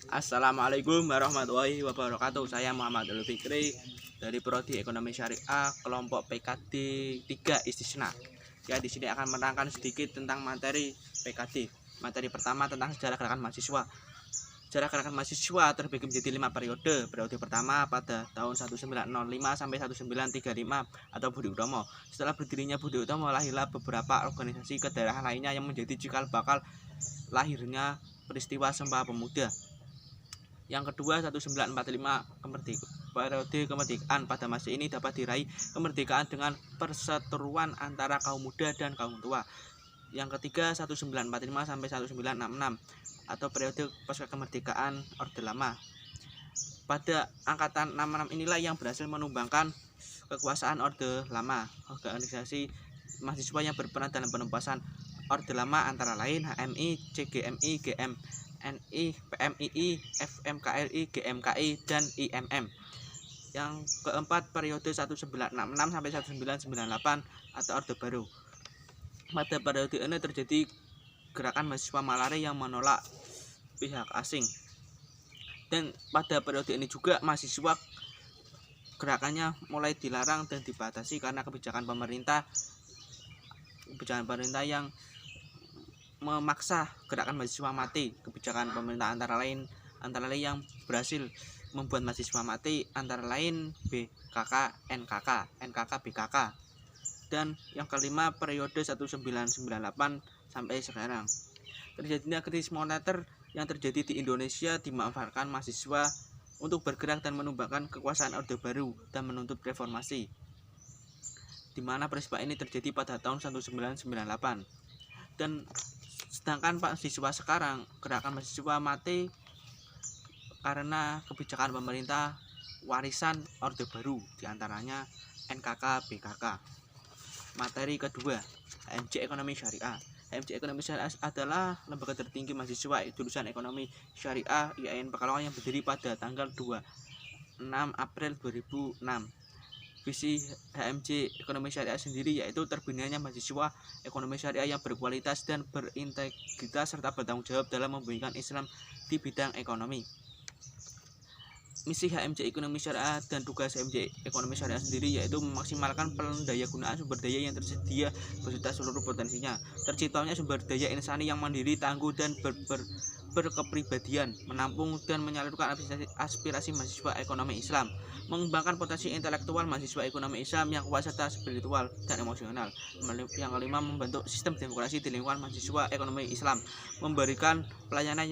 Assalamualaikum warahmatullahi wabarakatuh. Saya Muhammad Al Fikri dari Prodi Ekonomi Syariah kelompok PKD 3 Istisna. Ya, di sini akan menerangkan sedikit tentang materi PKD. Materi pertama tentang sejarah gerakan mahasiswa. Sejarah gerakan mahasiswa terbagi menjadi 5 periode. Periode pertama pada tahun 1905 sampai 1935 atau Budi Utomo. Setelah berdirinya Budi Utomo, lahirlah beberapa organisasi kedaerahan lainnya yang menjadi cikal bakal lahirnya peristiwa Sumpah Pemuda. Yang kedua, 1945 periode kemerdekaan. Pada masa ini dapat diraih kemerdekaan dengan perseteruan antara kaum muda dan kaum tua. Yang ketiga, 1945 sampai 1966 atau periode pasca kemerdekaan Orde Lama. Pada angkatan 66 inilah yang berhasil menumbangkan kekuasaan Orde Lama. Organisasi mahasiswa yang berperan dalam penumpasan Orde Lama antara lain HMI, CGMI, GMNI, PMII, FMKRI, GMKI, dan IMM. Yang keempat, periode 1966 sampai 1998 atau Orde Baru. Pada periode ini terjadi gerakan mahasiswa Malare yang menolak pihak asing. Dan pada periode ini juga mahasiswa gerakannya mulai dilarang dan dibatasi karena kebijakan pemerintah yang memaksa gerakan mahasiswa mati. Kebijakan pemerintah antara lain yang berhasil membuat mahasiswa mati antara lain BKK, NKK, BKK. Dan yang kelima, periode 1998 sampai sekarang. Terjadinya krisis moneter yang terjadi di Indonesia dimanfaatkan mahasiswa untuk bergerak dan menumbangkan kekuasaan Orde Baru dan menuntut reformasi, di mana peristiwa ini terjadi pada tahun 1998. Dan sedangkan mahasiswa sekarang, gerakan mahasiswa mati karena kebijakan pemerintah warisan Orde Baru, diantaranya NKK, BKK. Materi kedua, HMJ Ekonomi Syariah. HMJ Ekonomi Syariah adalah lembaga tertinggi mahasiswa jurusan Ekonomi Syariah IAIN Pekalongan yang berdiri pada tanggal 26 April 2006. Visi HMJ Ekonomi Syariah sendiri yaitu terbinanya mahasiswa ekonomi syariah yang berkualitas dan berintegritas serta bertanggung jawab dalam membimbing Islam di bidang ekonomi. Misi HMJ Ekonomi Syariah dan tugas HMJ Ekonomi Syariah sendiri yaitu memaksimalkan pendayagunaan sumber daya yang tersedia beserta seluruh potensinya. Terciptanya sumber daya insani yang mandiri, tangguh, dan berkepribadian, menampung dan menyalurkan aspirasi mahasiswa ekonomi Islam, mengembangkan potensi intelektual mahasiswa ekonomi Islam yang kuat serta spiritual dan emosional. Yang kelima, membentuk sistem demokrasi di lingkungan mahasiswa ekonomi Islam, memberikan pelayanan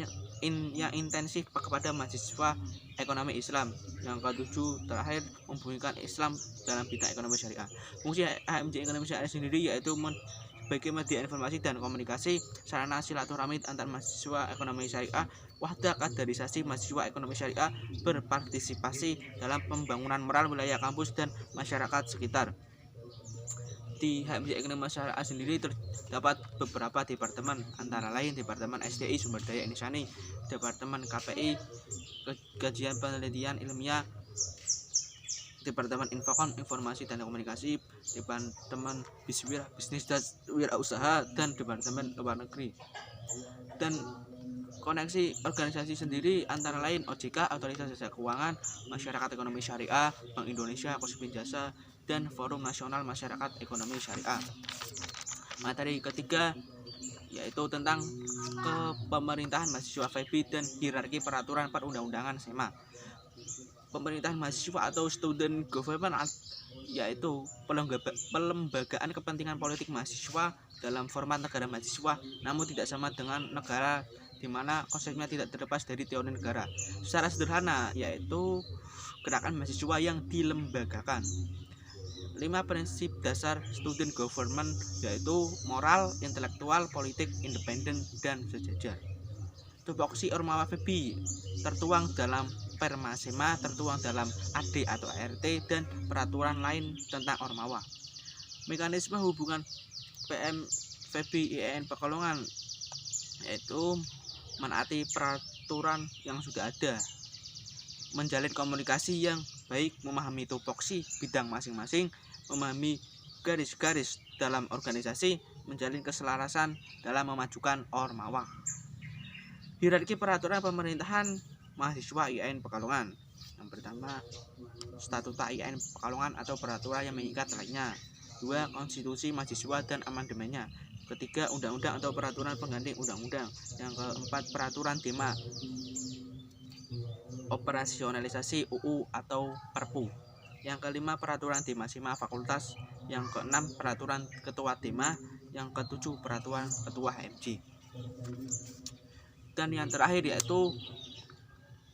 yang intensif kepada mahasiswa ekonomi Islam. Yang ketujuh, terakhir, membumikan Islam dalam bidang ekonomi syariah. Fungsi HMJ Ekonomi Syariah sendiri yaitu sebagai media informasi dan komunikasi, sarana silaturahmi antar mahasiswa ekonomi syariah, wadah kaderisasi mahasiswa ekonomi syariah, berpartisipasi dalam pembangunan moral wilayah kampus dan masyarakat sekitar. Di HMJ Ekonomi Syariah sendiri terdapat beberapa departemen, antara lain Departemen SDI Sumber Daya Insani, Departemen KPI Kajian Penelitian Ilmiah, Departemen Infokon Informasi dan Komunikasi, Departemen Bisnis dan Wirausaha, dan Departemen Luar Negeri. Dan koneksi organisasi sendiri antara lain OJK, Otoritas Jasa Keuangan, Masyarakat Ekonomi Syariah, Bank Indonesia, Konsumen Jasa, dan Forum Nasional Masyarakat Ekonomi Syariah. Materi ketiga yaitu tentang kepemerintahan mahasiswa FEBI dan hierarki peraturan perundang-undangan SMA. Pemerintahan mahasiswa atau student government yaitu pelembagaan kepentingan politik mahasiswa dalam format negara mahasiswa, namun tidak sama dengan negara di mana konsepnya tidak terlepas dari teori negara. Secara sederhana yaitu gerakan mahasiswa yang dilembagakan. 5 prinsip dasar student government yaitu moral, intelektual, politik, independen, dan sejajar. Tupoksi Ormawa FEBI tertuang dalam Perma SMA, tertuang dalam AD atau ART, dan peraturan lain tentang Ormawa. Mekanisme hubungan PM FEBI IAIN Pekalongan yaitu menaati peraturan yang sudah ada, menjalin komunikasi yang baik, memahami tupoksi bidang masing-masing, memahami garis-garis dalam organisasi, menjalin keselarasan dalam memajukan Ormawa. Hierarki peraturan pemerintahan mahasiswa IAIN Pekalongan. Yang pertama, statuta IAIN Pekalongan atau peraturan yang mengikat lainnya. 2. Konstitusi mahasiswa dan amandemennya. Ketiga, undang-undang atau peraturan pengganti undang-undang. Yang keempat, peraturan DEMA, operasionalisasi UU atau Perpu. Yang kelima, peraturan DEMA fakultas. Yang keenam, peraturan ketua DEMA. Yang ketujuh, peraturan ketua HMJ. Dan yang terakhir yaitu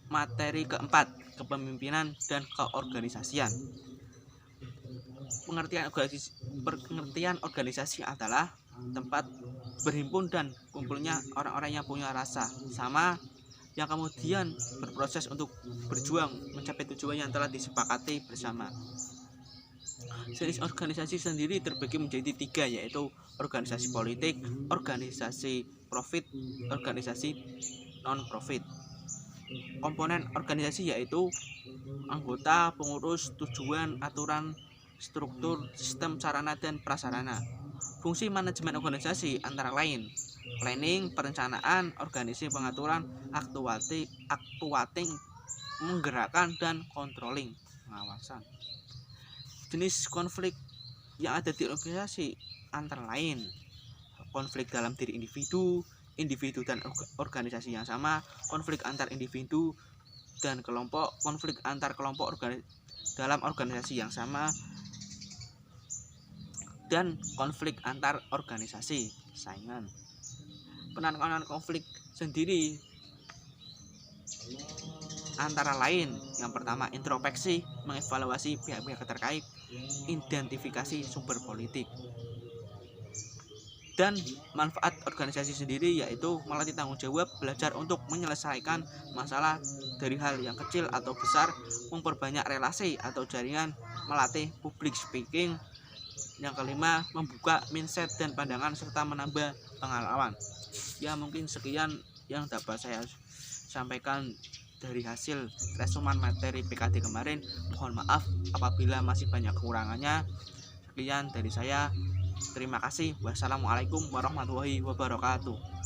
materi keempat, kepemimpinan dan keorganisasian. Pengertian organisasi adalah tempat berhimpun dan kumpulnya orang-orang yang punya rasa sama, yang kemudian berproses untuk berjuang mencapai tujuan yang telah disepakati bersama. Jenis organisasi sendiri terbagi menjadi 3, yaitu organisasi politik, organisasi profit, organisasi non-profit. Komponen organisasi yaitu anggota, pengurus, tujuan, aturan, struktur, sistem, sarana, dan prasarana. Fungsi manajemen organisasi antara lain planning, perencanaan, organisasi, pengaturan, actuating, menggerakkan, dan controlling, pengawasan. Jenis konflik yang ada di organisasi antara lain konflik dalam diri individu dan organisasi yang sama, konflik antar individu dan kelompok, konflik antar kelompok dalam organisasi yang sama, dan konflik antar organisasi saingan. Penanganan konflik sendiri antara lain, yang pertama introspeksi, mengevaluasi pihak-pihak terkait, identifikasi sumber politik. Dan manfaat organisasi sendiri yaitu melatih tanggung jawab, belajar untuk menyelesaikan masalah dari hal yang kecil atau besar, memperbanyak relasi atau jaringan, melatih public speaking. Yang kelima, membuka mindset dan pandangan serta menambah pengalaman. Ya, mungkin sekian yang dapat saya sampaikan dari hasil resumen materi PKD kemarin. Mohon maaf apabila masih banyak kekurangannya. Sekian dari saya. Terima kasih. Wassalamualaikum warahmatullahi wabarakatuh.